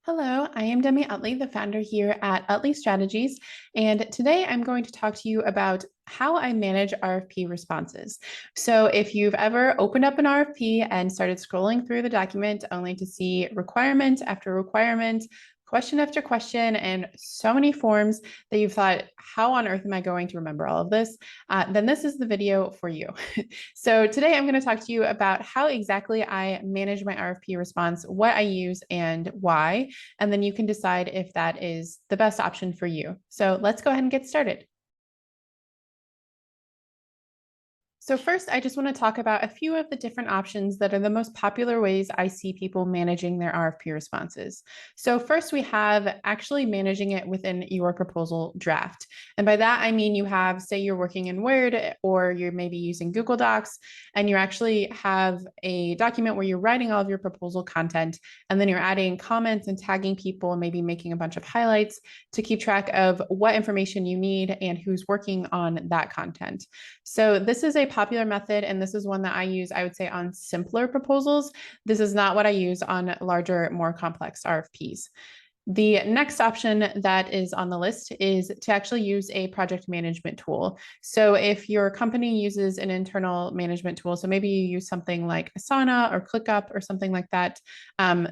Hello, I am Demi Utley, the founder here at Utley Strategies, and today I'm going to talk to you about how I manage RFP responses. So if you've ever opened up an RFP and started scrolling through the document only to see requirement after requirement, question after question, and so many forms that you've thought, how on earth am I going to remember all of this? Then this is the video for you. So today I'm going to talk to you about how exactly I manage my RFP response, what I use and why, and then you can decide if that is the best option for you. So let's go ahead and get started. So first, I just want to talk about a few of the different options that are the most popular ways I see people managing their RFP responses. So first, we have actually managing it within your proposal draft. And by that, I mean you have, say you're working in Word or you're maybe using Google Docs, and you actually have a document where you're writing all of your proposal content, and then you're adding comments and tagging people and maybe making a bunch of highlights to keep track of what information you need and who's working on that content. So this is a popular method, and this is one that I use, I would say, on simpler proposals. This is not what I use on larger, more complex RFPs. The next option that is on the list is to actually use a project management tool. So if your company uses an internal management tool, so maybe you use something like Asana or ClickUp or something like that,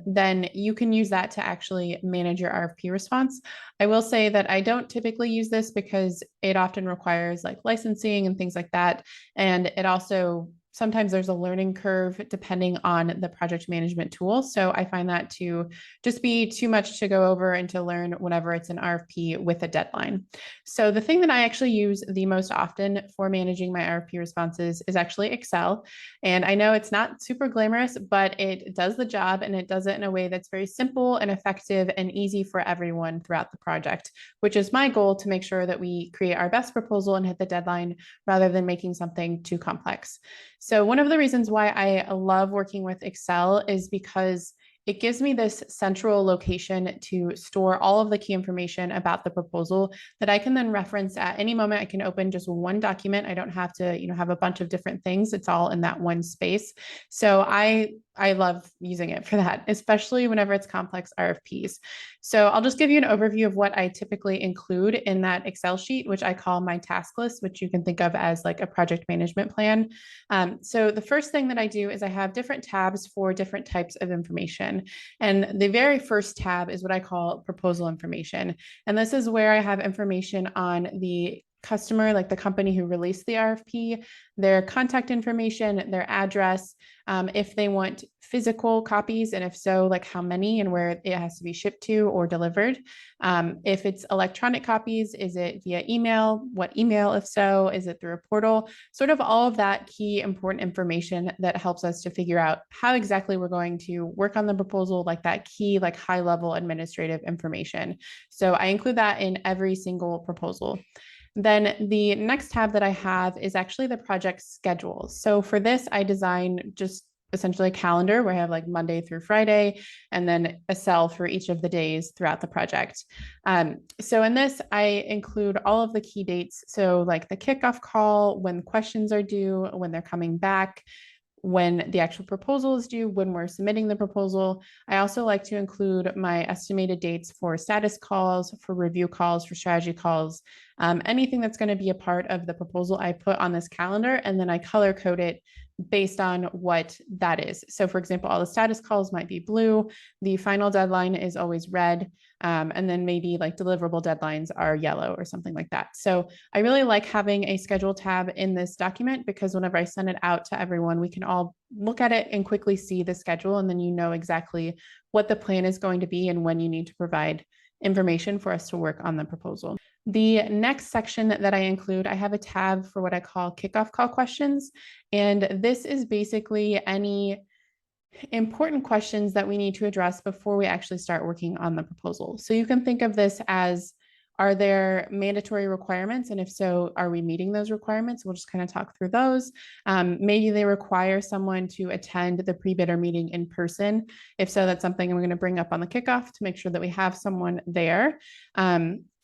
then you can use that to actually manage your RFP response. I will say that I don't typically use this because it often requires like licensing and things like that. And it also sometimes there's a learning curve depending on the project management tool. So I find that to just be too much to go over and to learn whenever it's an RFP with a deadline. So the thing that I actually use the most often for managing my RFP responses is actually Excel. And I know it's not super glamorous, but it does the job, and it does it in a way that's very simple and effective and easy for everyone throughout the project, which is my goal, to make sure that we create our best proposal and hit the deadline rather than making something too complex. So one of the reasons why I love working with Excel is because it gives me this central location to store all of the key information about the proposal that I can then reference at any moment. I can open just one document. I don't have to, have a bunch of different things. It's all in that one space. So I love using it for that, especially whenever it's complex RFPs. So I'll just give you an overview of what I typically include in that Excel sheet, which I call my task list, which you can think of as like a project management plan. So the first thing that I do is I have different tabs for different types of information. And the very first tab is what I call proposal information. And this is where I have information on the customer, like the company who released the RFP, their contact information, their address, if they want physical copies, and if so, like how many and where it has to be shipped to or delivered. If it's electronic copies, is it via email? What email, if so? Is it through a portal? Sort of all of that key important information that helps us to figure out how exactly we're going to work on the proposal, like that key, like high level administrative information. So I include that in every single proposal. Then the next tab that I have is actually the project schedule. So for this, I design just essentially a calendar where I have like Monday through Friday, and then a cell for each of the days throughout the project. So in this, I include all of the key dates. So like the kickoff call, when questions are due, when they're coming back, when the actual proposal is due, when we're submitting the proposal. I also like to include my estimated dates for status calls, for review calls, for strategy calls, anything that's going to be a part of the proposal I put on this calendar, and then I color code it based on what that is. So for example, all the status calls might be blue, the final deadline is always red, and then maybe like deliverable deadlines are yellow or something like that. So I really like having a schedule tab in this document, because whenever I send it out to everyone, we can all look at it and quickly see the schedule, and then you know exactly what the plan is going to be and when you need to provide information for us to work on the proposal. The next section that I include, I have a tab for what I call kickoff call questions. And this is basically any important questions that we need to address before we actually start working on the proposal. So you can think of this as, are there mandatory requirements? And if so, are we meeting those requirements? We'll just kind of talk through those. Maybe they require someone to attend the pre-bidder meeting in person. If so, that's something I'm going to bring up on the kickoff to make sure that we have someone there.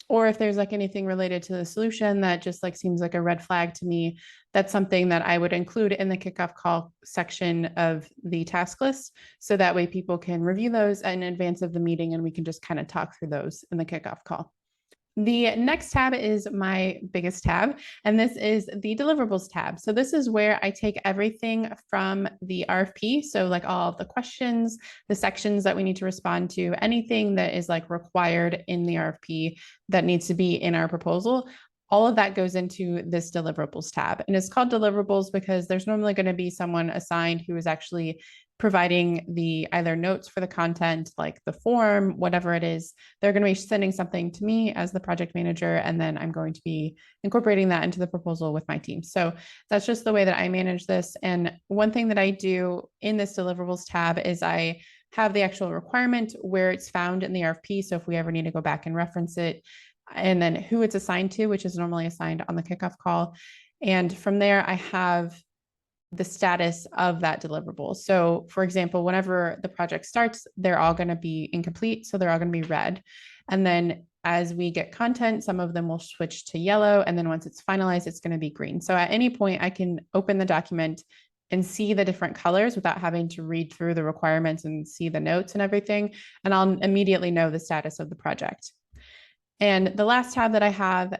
or if there's like anything related to the solution that just like seems like a red flag to me, that's something that I would include in the kickoff call section of the task list. So that way people can review those in advance of the meeting and we can just kind of talk through those in the kickoff call. The next tab is my biggest tab, and this is the deliverables tab. So this is where I take everything from the RFP. So like all of the questions, the sections that we need to respond to, anything that is like required in the RFP that needs to be in our proposal. All of that goes into this deliverables tab. And it's called deliverables because there's normally going to be someone assigned who is actually providing the either notes for the content, like the form, whatever it is. They're going to be sending something to me as the project manager, and then I'm going to be incorporating that into the proposal with my team. So that's just the way that I manage this. And one thing that I do in this deliverables tab is I have the actual requirement where it's found in the RFP. So if we ever need to go back and reference it, and then who it's assigned to, which is normally assigned on the kickoff call. And from there, I have the status of that deliverable. So for example, whenever the project starts, they're all going to be incomplete. So they're all going to be red. And then as we get content, some of them will switch to yellow. And then once it's finalized, it's going to be green. So at any point, I can open the document and see the different colors without having to read through the requirements and see the notes and everything. And I'll immediately know the status of the project. And the last tab that I have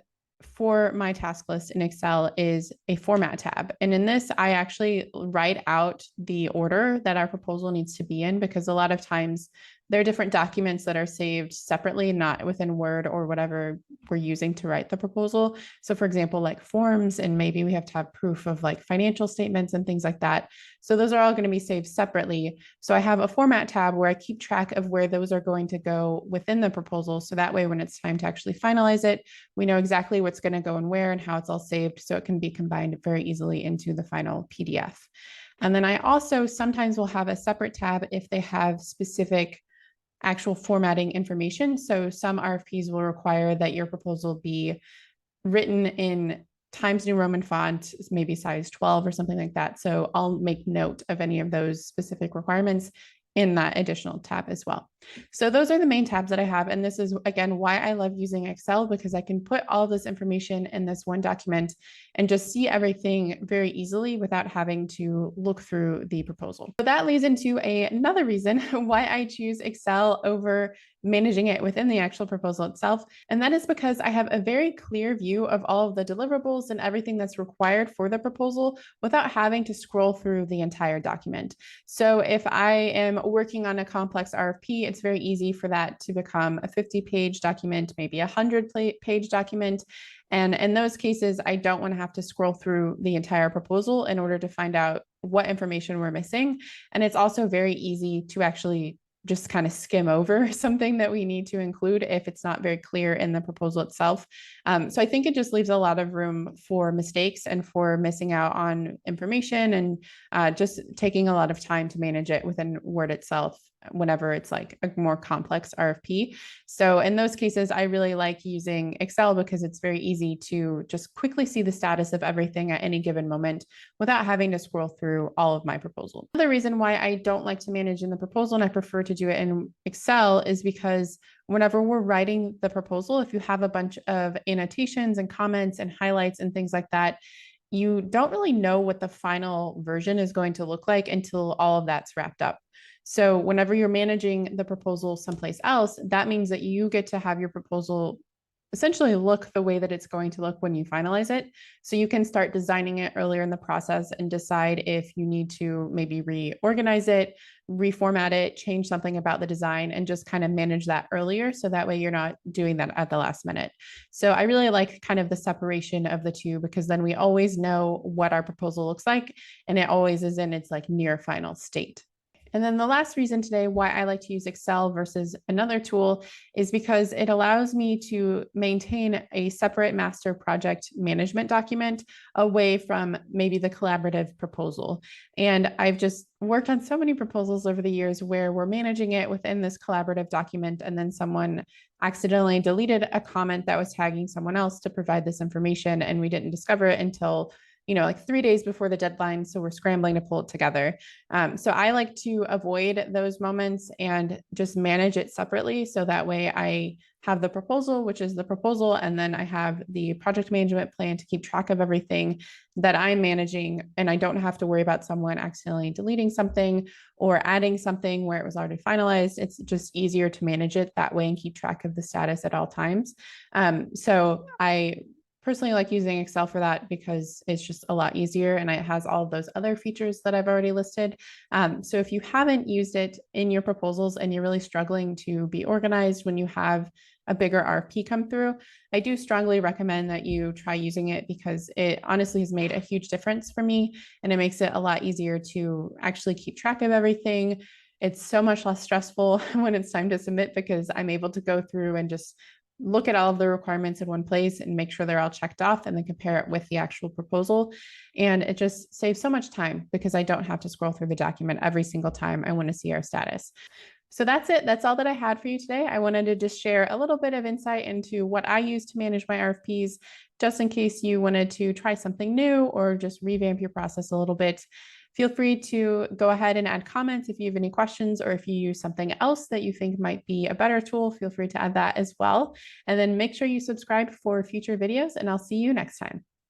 for my task list in Excel is a format tab. And in this, I actually write out the order that our proposal needs to be in, because a lot of times there are different documents that are saved separately, not within Word or whatever we're using to write the proposal. So for example, like forms, and maybe we have to have proof of like financial statements and things like that. So those are all going to be saved separately. So I have a format tab where I keep track of where those are going to go within the proposal. So that way, when it's time to actually finalize it, we know exactly what's going to go and where and how it's all saved. So it can be combined very easily into the final PDF. And then I also sometimes will have a separate tab if they have specific actual formatting information. So some RFPs will require that your proposal be written in Times New Roman font, maybe size 12 or something like that. So I'll make note of any of those specific requirements in that additional tab as well. So those are the main tabs that I have. And this is, again, why I love using Excel, because I can put all this information in this one document and just see everything very easily without having to look through the proposal. So that leads into another reason why I choose Excel over managing it within the actual proposal itself. And that is because I have a very clear view of all of the deliverables and everything that's required for the proposal without having to scroll through the entire document. So if I am working on a complex RFP, it's very easy for that to become a 50-page document, maybe a 100-page document. And in those cases, I don't want to have to scroll through the entire proposal in order to find out what information we're missing. And it's also very easy to actually just kind of skim over something that we need to include if it's not very clear in the proposal itself. So I think it just leaves a lot of room for mistakes and for missing out on information, and just taking a lot of time to manage it within Word itself whenever it's like a more complex RFP. So in those cases, I really like using Excel because it's very easy to just quickly see the status of everything at any given moment without having to scroll through all of my proposal. Another reason why I don't like to manage in the proposal and I prefer to do it in Excel is because whenever we're writing the proposal, if you have a bunch of annotations and comments and highlights and things like that, you don't really know what the final version is going to look like until all of that's wrapped up. So whenever you're managing the proposal someplace else, that means that you get to have your proposal essentially look the way that it's going to look when you finalize it. So you can start designing it earlier in the process and decide if you need to maybe reorganize it, reformat it, change something about the design, and just kind of manage that earlier. So that way you're not doing that at the last minute. So I really like kind of the separation of the two, because then we always know what our proposal looks like, and it always is in its like near final state. And then the last reason today why I like to use Excel versus another tool is because it allows me to maintain a separate master project management document away from maybe the collaborative proposal. And I've just worked on so many proposals over the years where we're managing it within this collaborative document, and then someone accidentally deleted a comment that was tagging someone else to provide this information, and we didn't discover it until like 3 days before the deadline. So we're scrambling to pull it together. So I like to avoid those moments and just manage it separately. So that way I have the proposal, which is the proposal, and then I have the project management plan to keep track of everything that I'm managing, and I don't have to worry about someone accidentally deleting something or adding something where it was already finalized. It's just easier to manage it that way and keep track of the status at all times. So I personally like using Excel for that because it's just a lot easier and it has all of those other features that I've already listed. So if you haven't used it in your proposals and you're really struggling to be organized when you have a bigger RFP come through, I do strongly recommend that you try using it because it honestly has made a huge difference for me, and it makes it a lot easier to actually keep track of everything. It's so much less stressful when it's time to submit because I'm able to go through and just look at all of the requirements in one place and make sure they're all checked off and then compare it with the actual proposal. And it just saves so much time because I don't have to scroll through the document every single time I want to see our status. So that's it. That's all that I had for you today. I wanted to just share a little bit of insight into what I use to manage my RFPs, just in case you wanted to try something new or just revamp your process a little bit. Feel free to go ahead and add comments if you have any questions, or if you use something else that you think might be a better tool, feel free to add that as well. And then make sure you subscribe for future videos, and I'll see you next time.